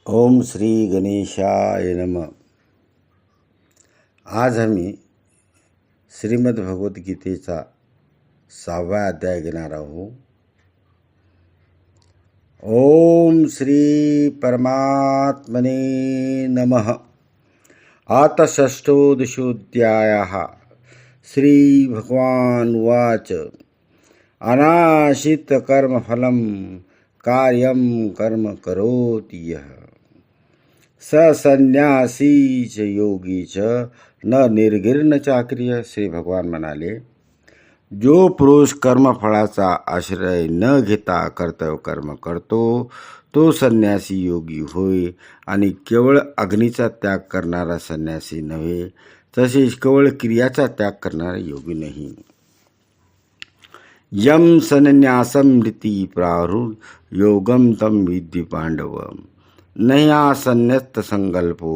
ओम श्री गणेशाय नमः. आज आम्ही श्रीमद भगवद्गीतेचा 6वा अध्याय घेणार आहोत. ओम श्री परमात्मने नमः. आत षष्ठोदशोऽध्यायः. श्री भगवान उवाच. अनाशित कर्मफलं कार्यं कर्म करोति यः स संन्यासी च योगी च न निर्घृण चाक्रिय. श्री भगवान म्हणाले, जो पुरुष कर्मफळाचा आश्रय न घेता कर्तव्य कर्म करतो तो संन्यासी योगी होय, आणि केवळ अग्नीचा त्याग करणारा संन्यासी नव्हे, तसेच केवळ क्रियाचा त्याग करणारा योगी नाही. यम संन्यासम रीती प्राहुर योगम तम विद्धि पांडव. नया संन्यस्त संकल्पो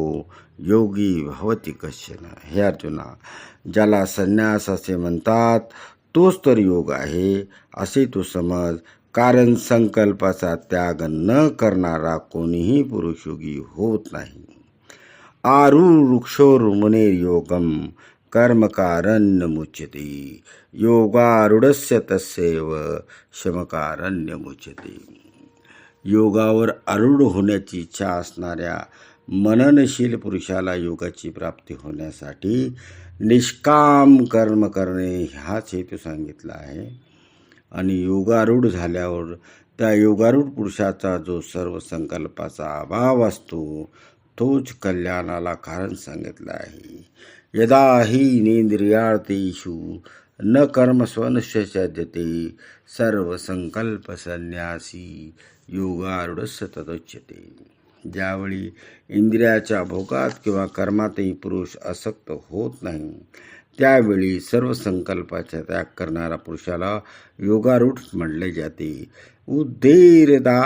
योगी भवती कश्चन. हे अर्जुना, ज्याला संन्यास असे म्हणतात तोच तर योग आहे असे तू समज. कारण संकल्पाचा त्याग न करणारा कोणीही पुरुष योगी होत नाही. आरुक्षोर मुनेर योगम कर्मकारण्य मुच्यते. योगारूढस्य तस्यैव शमकारण्य मुच्यते. योगावर आरूढ होण्याची इच्छा असणाऱ्या मननशील पुरुषाला योगाची प्राप्ती होण्यासाठी निष्काम कर्म करणे हाच हेतू सांगितला आहे. आणि योगारूढ झाल्यावर त्या योगारूढ पुरुषाचा जो सर्व संकल्पाचा अभाव असतो तोच कल्याणाला कारण सांगितलं आहे. यदा हि नेंद्रियार्थेषु न कर्म स्वनुष्यते सर्व संकल्प संन्यासी योगारूढस्य तदुच्यते. ज्यावेळी इंद्रियाच्या भोगात किंवा कर्मातही पुरुष आसक्त होत नाही त्यावेळी सर्व संकल्पाचा त्याग करणारा पुरुषाला योगारूढ म्हणले जाते. उद्धेरदात्मनात्मानं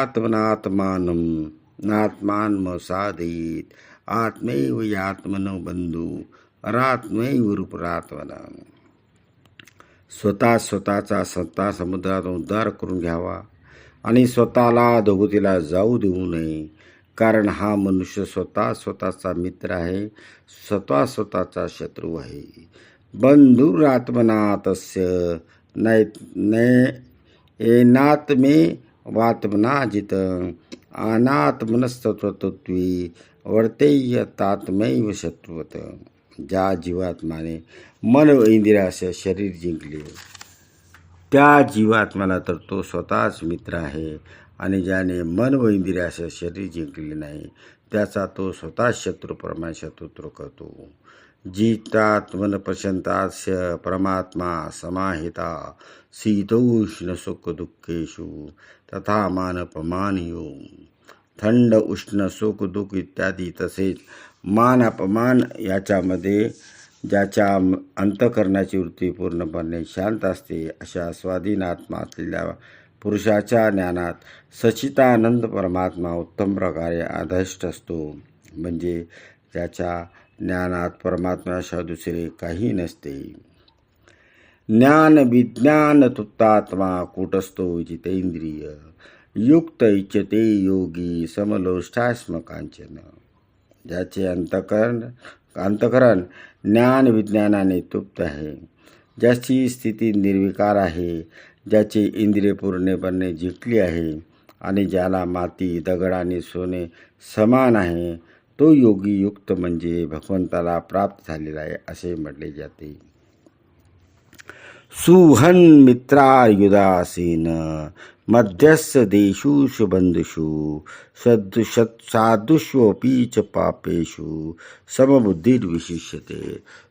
नात्मानमसादयेत आत्मैव यात्मनो बंधू अरात्मैव रूपरात्मना. स्वतःचा सत्ता समुद्रात उद्धार करून घ्यावा आणि स्वतःला अधोगतीला जाऊ देऊ नये. कारण हा मनुष्य स्वतःचा मित्र आहे, स्वतःचा शत्रू आहे. बंधुरात्मना तस्य एनात्मे वात्मना जित अनात्मनस्तत्वत्वी वर्तेय तात्मैव शत्रुवत. ज्या जीवात्माने मन व इंद्रियाचे शरीर जिंकले त्या जीवात्म्याला तर तो स्वतःच मित्र आहे, आणि ज्याने मन व इंद्रियाचे शरीर जिंकले नाही त्याचा तो स्वतः शत्रूप्रमाणे शत्रुत्व करतो. जितात्मन प्रशांतास्य परमात्मा समाहिता शीतोष्ण सुख दुःखेषु तथा मानपमानयो. थंड उष्ण सुख दुःख इत्यादी तसेच मान अपमान याच्यामध्ये ज्याच्या अंतःकरणाची वृत्ती पूर्णपणे शांत असते अशा स्वाधीन आत्मा असलेल्या पुरुषाच्या ज्ञानात सच्चिदानंद परमात्मा उत्तम प्रकारे आधिष्ठ असतो. म्हणजे त्याच्या ज्ञानात परमात्म्याशिवाय दुसरे काही नसते. ज्ञान विज्ञान तुत्तात्मा कूटस्थो जितेंद्रिय युक्त इच्छते योगी समलोष्टास्म कांचन. ज्याचे अंतःकरण ज्ञान विज्ञानाने तृप्त आहे, ज्याची स्थिती निर्विकार आहे, ज्याची इंद्रिय पूर्णपणे जिंकली आहे, आणि ज्याला माती दगड आणि सोने समान आहे तो योगी युक्त म्हणजे भगवंताला प्राप्त झालेला आहे असे म्हटले जाते. सुहन मित्रार्युदासीन मध्यस्थ देशुषु बंधुषु साधुष्वपि च पापेषु समबुद्धिर्विशिष्यते.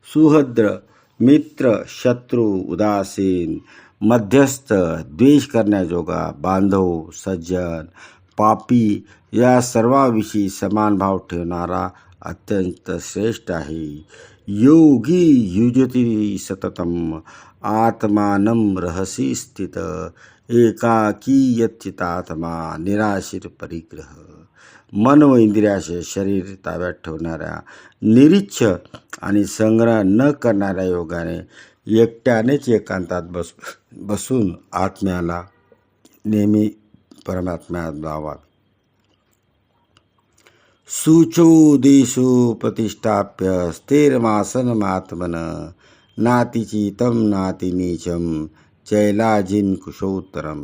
सुहृद मित्र शत्रू उदासीन मध्यस्थ द्वेष करण्याजोगा बांधव सज्जन पापी या सर्वाविषयी समान भाव ठेवणारा अत्यंत श्रेष्ठ आहे. योगी युजती सततम आत्मानं रहसी स्थित एकाकी यच्चितात्मा निराशीर परिग्रह. मन व इंद्रियाचे शरीर ताब्यात ठेवणाऱ्या निरीच्छ आणि संग्रह न करणाऱ्या योगाने एकट्यानेच एकांतात बसून आत्म्याला नेहमी परमात्म्यात भावावे. शुचो देशो प्रतिष्ठाप्य स्थिरमासनमात्मन नातिचितं नातिनीचं चैलाजिन कुशोत्तरम.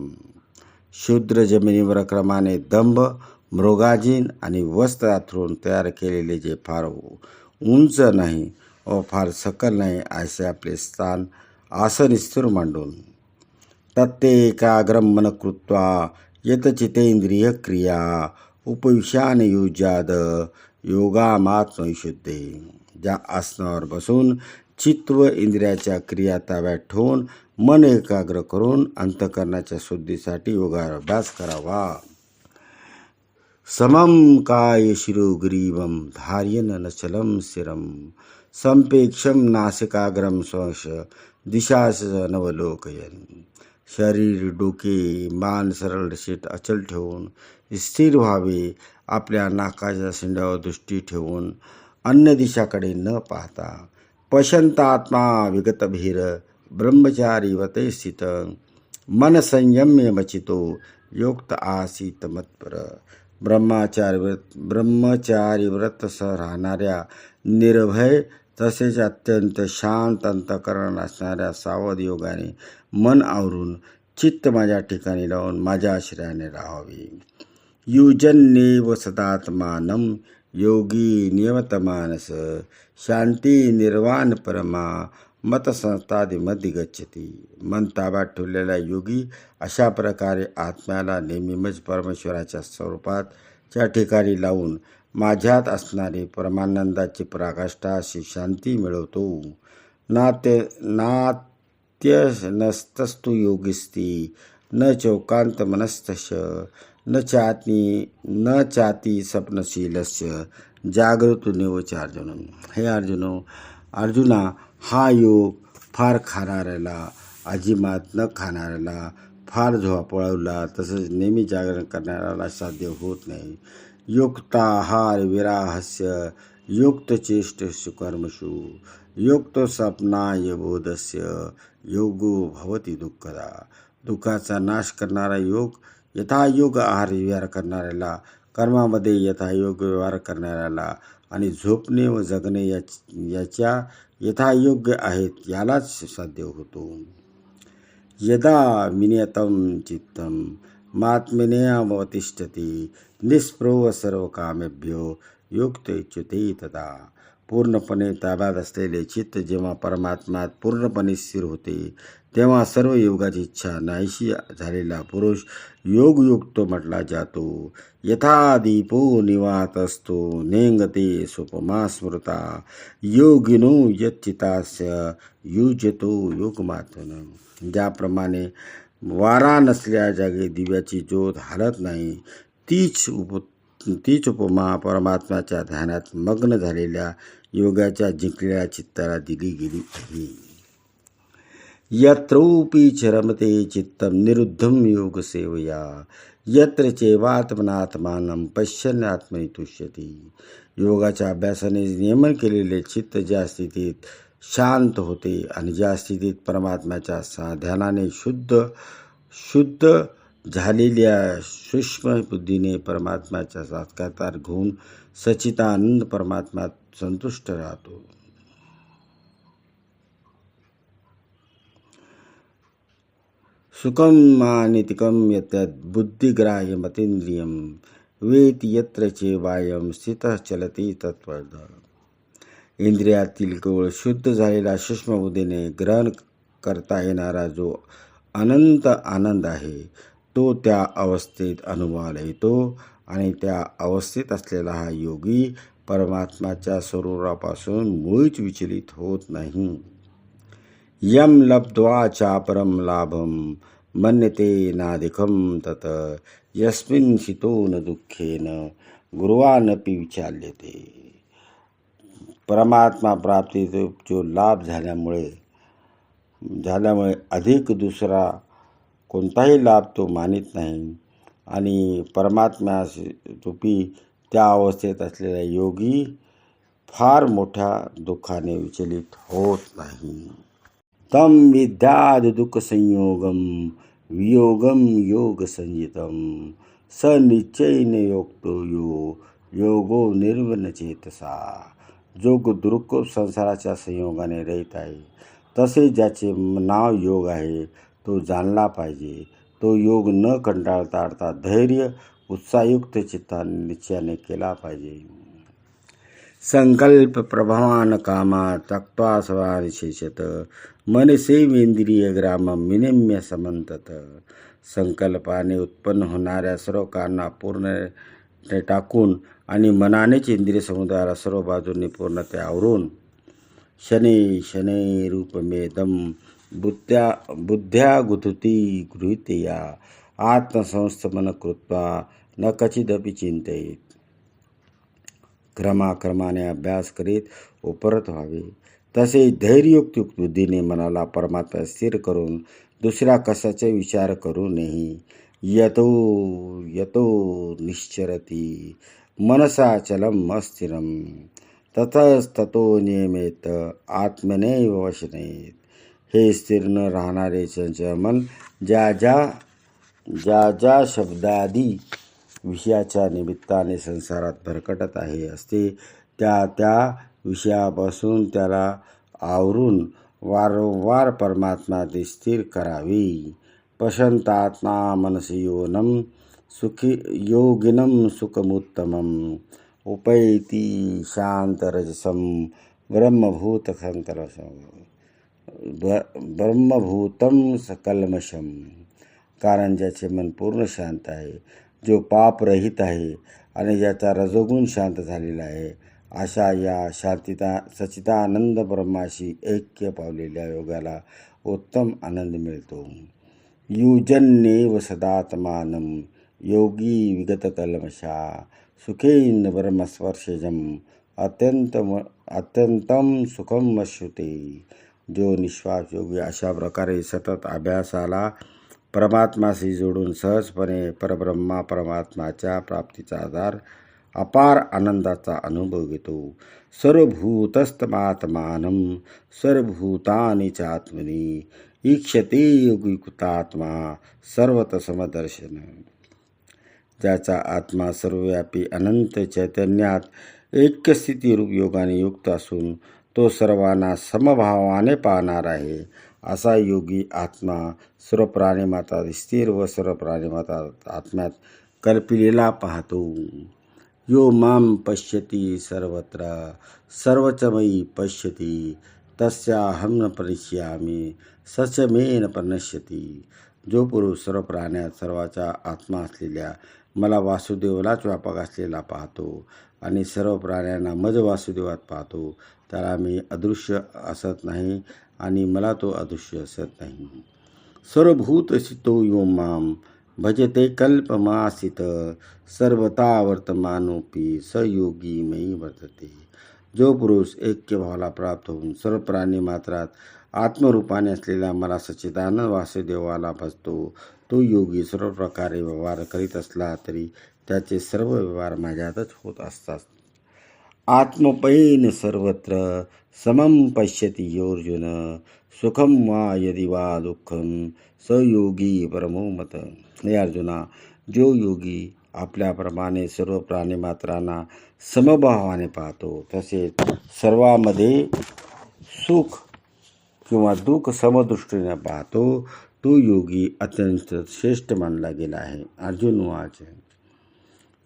शूद्र जमिनीवर क्रमाने दंभ, मृगाजीन आणि वस्त्र अंथरून तयार केलेले जे फार उंच नाही व फार सकल नाही असे आपले स्थान आसन स्थिर मांडून तत्ते एकाग्रम मन कृत्वा यतचितेंद्रिय क्रिया उपविशान युज्याद योगामात्मविशुद्धे. ज्या आसनावर बसून चित्त व इंद्रियाच्या क्रिया ताब्यात ठेवून मन एकाग्र करून अंतःकरणाच्या शुद्धीसाठी योगाभ्यास करावा. समम काय शिरोग्रीवम धार्यन नचलम स्थिरम संपेक्षम नासिकाग्रम स्वश दिशास नवलोकयन. शरीर, डोके, मान सरळ शीट अचल ठेवून स्थिर व्हावे. आपल्या नाकाच्या शेंड्यावर दृष्टी ठेवून अन्य दिशाकडे न पाहता पश्यंत आत्मा विगतभीर ब्रह्मचारीवते स्थित मन संयम्य मचितो योक्त आसीत मत्पर. ब्रह्मचारी व्रत सह राहणाऱ्या निर्भय तसेच अत्यंत शांत अंतःकरण असणाऱ्या सावध योगाने मन आवरून चित्त माझ्या ठिकाणी लावून माझ्या आश्रयाने राहावे. युजन्येव सदात्मानं योगी नियमतमानस शांती निर्वाण परमा मतसंस्थादिमध्ये गच्छती. मन ताब्यात ठेवलेला योगी अशा प्रकारे आत्म्याला नेहमीच परमेश्वराच्या स्वरूपाच्या ठिकाणी लावून माझ्यात असणारी परमानंदाची पराकाष्ठा अशी शांती मिळवतो. नात्य नस्तस्तु योगिस्ती न चौकांत मनस्तश न चाती स्वप्नशीलस्य जागृतुनिवच अर्जुन. हे अर्जुना, हा योग फार खाणाऱ्याला, अजिमात न खाणाऱ्याला, फार झोपाळूला तसंच नेहमी जागरण करणाऱ्याला साध्य होत नाही. युक्ताहार विराहस्य युक्तचेष्टसु कर्मसु युक्त स्वप्नाय बोधस्य योगो भवती दुःखदा. दुःखाचा नाश करणारा योग यथायोग आहार विहार करणाऱ्याला, कर्मामध्ये यथायोग व्यवहार करणाऱ्याला आणि झोपणे व जगणे याच्या यथायोग्य आहेत यालाच साध्य होतो. यदा विनियतं चित्तं मात्मनेऽवतिष्ठति निस्पृह सर्वकामेभ्यो युक्त इच्छुते तदा. पूर्णपणे ताब्यात असलेले चित्त जेव्हा परमात्म्यात पूर्णपणे स्थिर होते तेव्हा सर्व योगाची इच्छा नाहीशी झालेला पुरुष योगयुक्त म्हटला जातो. यथा दीपो निवात असतो नेंगते सुपमा स्मृता योगिनो यच्चितास्य युजतो योगमात्मन. ज्याप्रमाणे वारा नसल्या जागी दिव्याची ज्योत हालत नाही तीच उपमा परमात्म्याच्या ध्यानात मग्न झालेल्या योगाच्या जिंकलेल्या चित्ताला दिली गेली आहे. यत्रोपि चरमते चित्तं निरुद्धं योगसेवया यत्र चैवात्मनात्मानं पश्यन् आत्मनि तुष्यति. योगाच्या अभ्यासाने नियमन केलेले चित्त ज्या स्थितीत शांत होते आणि ज्या स्थितीत परमात्म्याच्या ध्यानाने शुद्ध झालेल्या सूक्ष्म बुद्धीने परमात्म्याचा साक्षात्कार घेऊन सच्चिदानंद परमात्म्यात संतुष्ट राहतो. सुखम मानितिकम यत्तद् बुद्धिग्राह्यमतीन्द्रियं वेति यत्र चैवायं स्थितः चलति तत्त्वद. इंद्रियातील केवळ शुद्ध झालेला सूक्ष्म बुद्धीने ग्रहण करता येणारा जो अनंत आनंद आहे तो त्या अवस्थेत अनुभवाला येतो आणि त्या अवस्थेत असलेला हा योगी परमात्म्याच्या स्वरूपापासून मुळीच विचलित होत नाही. यम लब्ध्वा चापरम लाभम मन्यते नाधिकम तत यस्मिन् स्थितो न दुःखेन गुरुवानपि विचाल्यते. परमात्मा प्राप्तीचा जो लाभ झाल्यामुळे अधिक दुसरा कोणताही लाभ तो मानित नाही आणि परमात्म्या रूपी त्या अवस्थेत असलेला योगी फार मोठ्या दुःखाने विचलित होत नाही. तम विद्याद दुःख संयोगम वियोगम योग संजितम स निश्चयेन योक्तो यो योगो निर्विण्ण चेतसा. जो दुरुकोप संसाराच्या संयोगाने रहित आहे, तसे ज्याचे नाव योग आहे तो जाणला पाहिजे. तो योग न कंटाळता अर्थात धैर्य उत्साहयुक्त चित्ताने निश्चयाने केला पाहिजे. संकल्प प्रभावान कामा त्यक्त्वा सर्वानिशेषत मनसेवेंद्रिय ग्रामम विनिम्य समंतत. संकल्पाने उत्पन्न होणाऱ्या सर्व कारणांना पूर्ण टाकून आणि मनानेच इंद्रिय समुदायाला सर्व बाजूंनी पूर्णते आवरून शनै शनै रूपमेदम बुद्ध्या गुथुती गृहीतया आत्मसंस्थमन कृत्वा न कचिदपि चिंतयेत. क्रमाक्रमाने अभ्यास करीत उपरत व्हावे. तसेच धैर्ययुक्त बुद्धीने मनाला परमात्मा स्थिर करून दुसऱ्या कशाचे विचार करू नये. यतो यतो निश्चरती मनसा चलम अस्थिरम ततस्ततो नियमेत आत्मनैव वशनेत. हे स्थिर न राहणारे चंचल मन ज्या ज्या शब्दादी विषयाच्या निमित्ताने संसारात भरकटत आहे असते, त्या विषयापासून त्याला आवरून वारंवार परमात्मा ते स्थिर करावी. पशंतात्मा मनसी योगिनम सुखमुत्तमम उपैती शांतरजसम ब्रह्मभूतम सकल्मषम. कारण ज्याचे मन पूर्ण शांत आहे, जो पापरहित आहे आणि ज्याचा रजोगुण शांत झालेला आहे, अशा या सच्चिदानंद ब्रह्माशी ऐक्य पावलेल्या योगाला उत्तम आनंद मिळतो. युजन्येव सदात्मानं योगी विगतकल्मषा सुखेन ब्रह्मस्पर्शजम अत्यंतम सुखम अश्नुते. जो निश्वास योगी अशा प्रकारे सतत अभ्यासाला परमात्माशी जोडून सहजपणे परमात्माच्या प्राप्तीचा आधार अपार आनंदाचा अनुभव घेतो. सर्वभूतस्थमात्मानं सर्वभूतानि चात्मनि ईक्षते योगिकृतात्मा सर्वत समदर्शन. ज्याचा आत्मा सर्वव्यापी अनंत चैतन्यात ऐक्यस्थिती रूप योगाने युक्त असून तो सर्वांना समभावाने पाहणार आहे, असा योगी आत्मा सर्व प्राणिमाता स्थिर व सर्व प्राणिमाता आत्म्यात कल्पिलेला पाहतो. यो माम पश्यति सर्वत्र सर्वच मयि पश्यति तस्याहं न प्रणश्यामि सच मे न प्रणश्यति. जो पुरुष सर्व प्राण्यात सर्वाचा आत्मा असलेल्या मला वासुदेवालाच व्यापक असलेला पाहतो आणि सर्व प्राण्यांना मज वासुदेवात पाहतो, त्याला मी अदृश्य असत नाही आणि मला तो अदृश्य असत नाही. सर्वभूतस्थितो यो माम भजते कल्पमासित सर्वता वर्तमानोपी स योगी मयी वर्तते. जो पुरुष ऐक्यभावाला प्राप्त होऊन सर्व प्राणी मात्रात आत्मरूपाने असलेल्या मला सच्चिदानंद वासुदेवाला भजतो, तो योगी सर्व प्रकारे व्यवहार करीत असला तरी त्याचे सर्व व्यवहार माझ्यातच होत असतात. आत्मपैन सर्वत्र समम पश्यति योर्जुन सुखम वा यदि वा दुःखम स योगी परमो मत. हे अर्जुना, जो योगी आपल्याप्रमाणे सर्व प्राणिमात्रांना समभावाने पाहतो, तसेच सर्वांमध्ये सुख किंवा दुःख समदृष्टीने पाहतो, तो योगी अत्यंत श्रेष्ठ मानला गेला आहे. अर्जुन वाच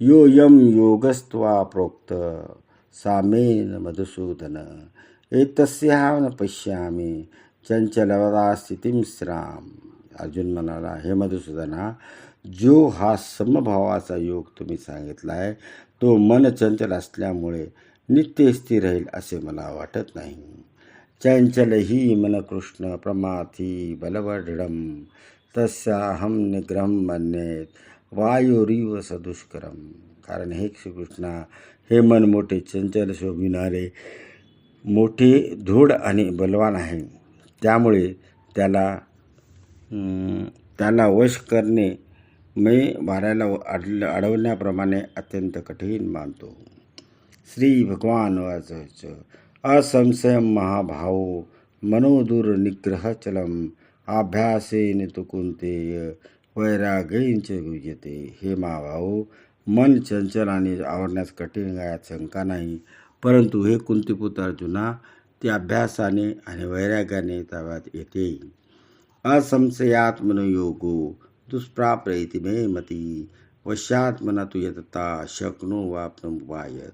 यो यम योगस्त्वा प्रोक्त सामेन मधुसूदन एतस्याह न पश्यामी चंचलवदा स्थितीम श्राम. अर्जुन म्हणाला, हे मधुसूदना, जो हा समभावाचा योग तुम्ही सांगितला आहे, तो मन चंचल असल्यामुळे नित्य स्थिर राहील असे मला वाटत नाही. चंचल ही मन कृष्ण प्रमाथी बलवदृढम तस्याहम निग्रहम मन्येत वायुरीव सदुष्करम. कारण हे श्रीकृष्णा, हे मन मोठे चंचल शोभिणारे मोठे दृढ आणि बलवान आहे, त्यामुळे त्याला वश करणे मी वाऱ्याला अडवण्याप्रमाणे अत्यंत कठीण मानतो. श्री भगवान वाच असंशयम महाभाव मनोदुर्निग्रहचलम अभ्यासेन तु कुंतेय वैराग्येन च गुह्यते. हे महाभाऊ, मन चंचल आणि आवरण्यास कठीण यात शंका नाही. परंतु हे कुंतीपुत्र अर्जुना, ते अभ्यासाने आणि वैराग्याने ताब्यात येते. असंशयात्मनयोगो दुष्प्राप्येति मे मती वश्यात्मना तू यतता शक्नो वाप्तुमुपायत.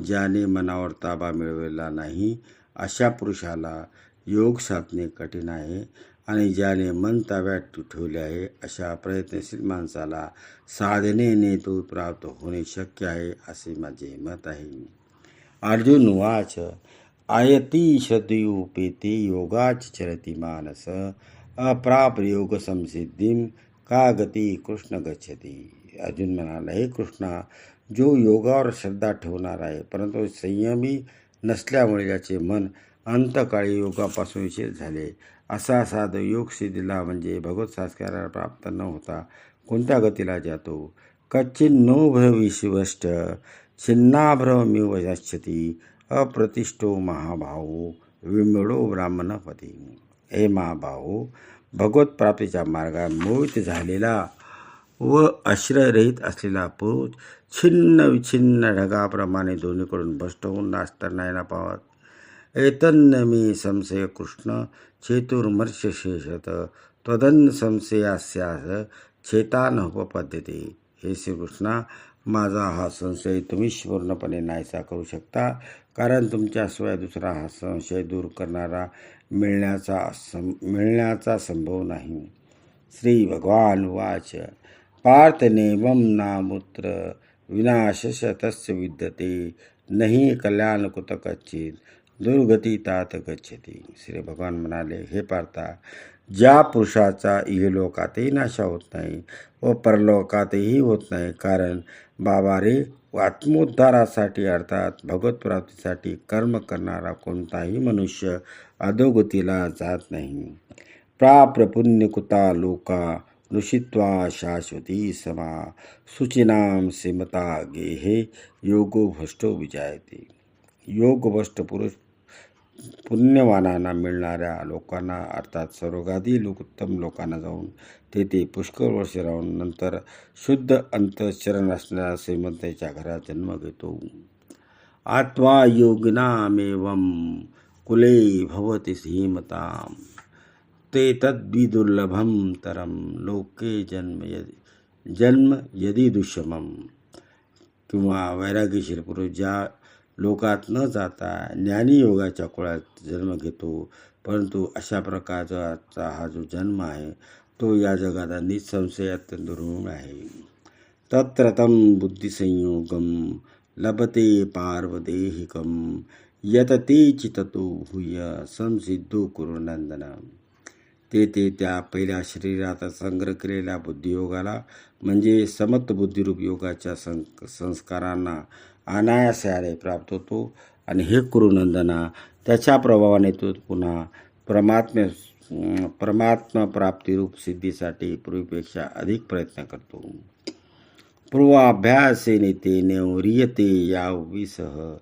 ज्याने मनावर ताबा मिळवलेला नाही अशा पुरुषाला योग साधणे कठीण आहे, आणि ज्याने मन ताब्यात ठेवले आहे अशा प्रयत्नशील माणसाला साधनेने तो प्राप्त होणे शक्य आहे, असे माझे मत आहे. अर्जुन उवाच आयती श्रद्धयोपेते योगाच चरति मानस अप्राप्य योग संसिद्धिं का गती कृष्ण गच्छति. अर्जुन म्हणाला, हे कृष्णा, जो योगावर श्रद्धा ठेवणार आहे परंतु संयमी नसल्यामुळे ज्याचे मन अंतकाळी योगापासून विचलित झाले, असा साध योग सिद्धीला म्हणजे भगवत संस्काराला प्राप्त न होता कोणत्या गतीला जातो. कच्चिन्नो भविष्यवष्ट छिन्नाभ्रमिव यच्छति अप्रतिष्ठो महाभावो विमळो ब्राह्मणपती. हे महाभावो, भगवत प्राप्तीच्या मार्गात मोहित झालेला व आश्रयरहित असलेला पुरुष छिन्न विछिन्न ढगाप्रमाणे दोन्हीकडून भ्रष्ट होऊन नास्तर नाही पावत. एतन्न मे संशय कृष्ण चेतुर्मर्ष शेषत त्वदन्न संशयास्यास चेतानोपपद्यते. हे श्रीकृष्णा, माझा हा संशय तुम्ही पूर्णपणे नाहीसा करू शकता, कारण तुमच्याशिवाय दुसरा हा संशय दूर करणारा मिळण्याचा संभव नाही. श्री भगवान वाच पार्थनेवं नामुत्र विनाशस्य तस्य विद्यते नहि कल्याण कुत कच्चित दुर्गती तात गच्छति. श्री भगवान म्हणाले, हे पार्था, ज्या पुरुषाचा इहलोकातही नाशा होत नाही व परलोकातही होत नाही, कारण बाबा रे, आत्मोद्धारासाठी अर्थात भगवत प्राप्तीसाठी कर्म करणारा कोणताही मनुष्य अधोगतीला जात नाही. प्राप्य पुण्यकृता लोका ऋषित्वा शाश्वती समा शुचिनाम श्रीमता गेहे योगो भ्रष्टो विजायते. योगभ्रष्ट पुरुष पुण्यवानांना मिळणाऱ्या लोकांना अर्थात स्वर्गादी उत्तम लोकांना जाऊन तेथे पुष्कळ वर्ष राहून नंतर शुद्ध अंतःचरण असणाऱ्या श्रीमंताच्या घरात जन्म घेतो. आत्वा योगिनामेवं कुले भवति धीमताम् ते तद्विदुर्लभं तरम लोके जन्म यदि दुष्यमम. किंवा वैरागीशील पुरुष ज्या लोकात न जाता ज्ञानी योगाच्या कुळात जन्म घेतो, परंतु अशा प्रकारचा हा जो जन्म आहे तो या जगात निसंशय अत्यंत दुर्मिळ आहे. तत्र तं बुद्धिसंयोगं लभते पार्वदेहिकं यत ते चिततो भूय संसिद्धो कुरु नंदन. ते त्या पहिल्या शरीरात संग्रह केलेल्या बुद्धियोगाला म्हणजे समत्त बुद्धिरूप योगाच्या संस्कारांना अनायासाने प्राप्त होतो, आणि हे कुरुनंदना, त्याच्या प्रभावाने तो पुन्हा परमात्मा प्राप्तिरूप सिद्धीसाठी पूर्वीपेक्षा अधिक प्रयत्न करतो. पूर्वाभ्यासेने तेने ह्रियते याविसह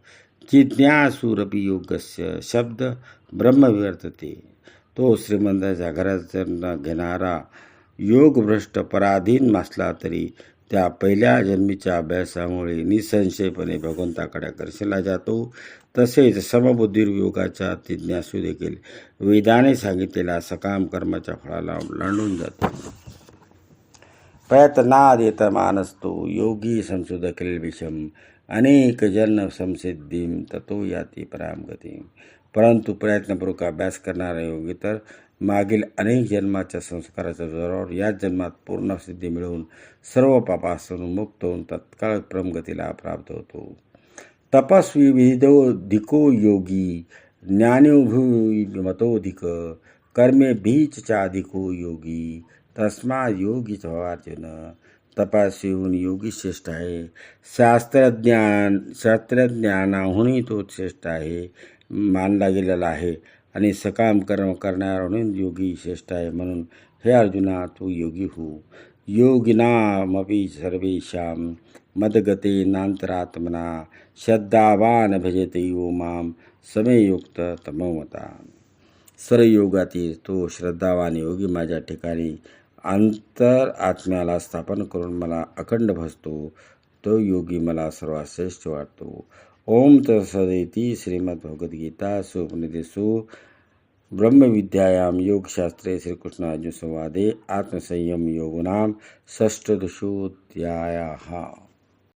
जिज्ञासुरपि योगस्य शब्द ब्रह्मविवर्तते. तो श्रीमंताच्या घरात जन्म घेणारा योगभ्रष्ट पराधीन असला तरी त्या पहिल्या जन्मीच्या अभ्यासामुळे निसंशयपणे भगवंताकडे आकर्षला जातो. तसेच समबुद्धी योगाच्या जिज्ञासू देखील वेदाने सांगितलेल्या सकाम कर्माच्या फळाला लांडून जातो. प्रयत्नादेत मानस्तो योगी संशोधकेल विषम अनेक जन्म संसिद्धीम ततो याती पराम गती. परंतु प्रयत्नपूर्वक अभ्यास करणारा योगी तर मागील अनेक जन्माच्या संस्काराच्या जोरावर याच जन्मात पूर्ण सिद्धी मिळवून सर्व पापापासून मुक्त होऊन तत्काळ परमगतीला प्राप्त होतो. तपस्वी विधिको योगी ज्ञानोभिमतोधिक कर्मे बीजचाधिको योगी तस्मा योगी अर्जुन. तपासवीहून योगी श्रेष्ठ आहे, शास्त्रज्ञानाहूनही तो श्रेष्ठ आहे मानला गेलेला आहे, आणि सकाम कर्म करणाऱ्याहून योगी श्रेष्ठ आहे. म्हणून हे अर्जुना, तू योगी हो. योगिनामपि सर्वेषां मदगते नांतरात्मना श्रद्धावान भजते यो माम समयुक्त तमोमता. सर्व योगातील तो श्रद्धावान योगी माझ्या ठिकाणी अंतर आत्म्याला स्थापन करून मला अखंड भजतो तो योगी मला सर्वात श्रेष्ठ वाटतो. ओम तत्सदिति श्रीमद्भगवद्गीता उपनिषदु ब्रह्मविद्यायां योगशास्त्रे श्रीकृष्णार्जुनसंवादे आत्मसंयम योगो नाम षष्ठदशोऽध्यायः.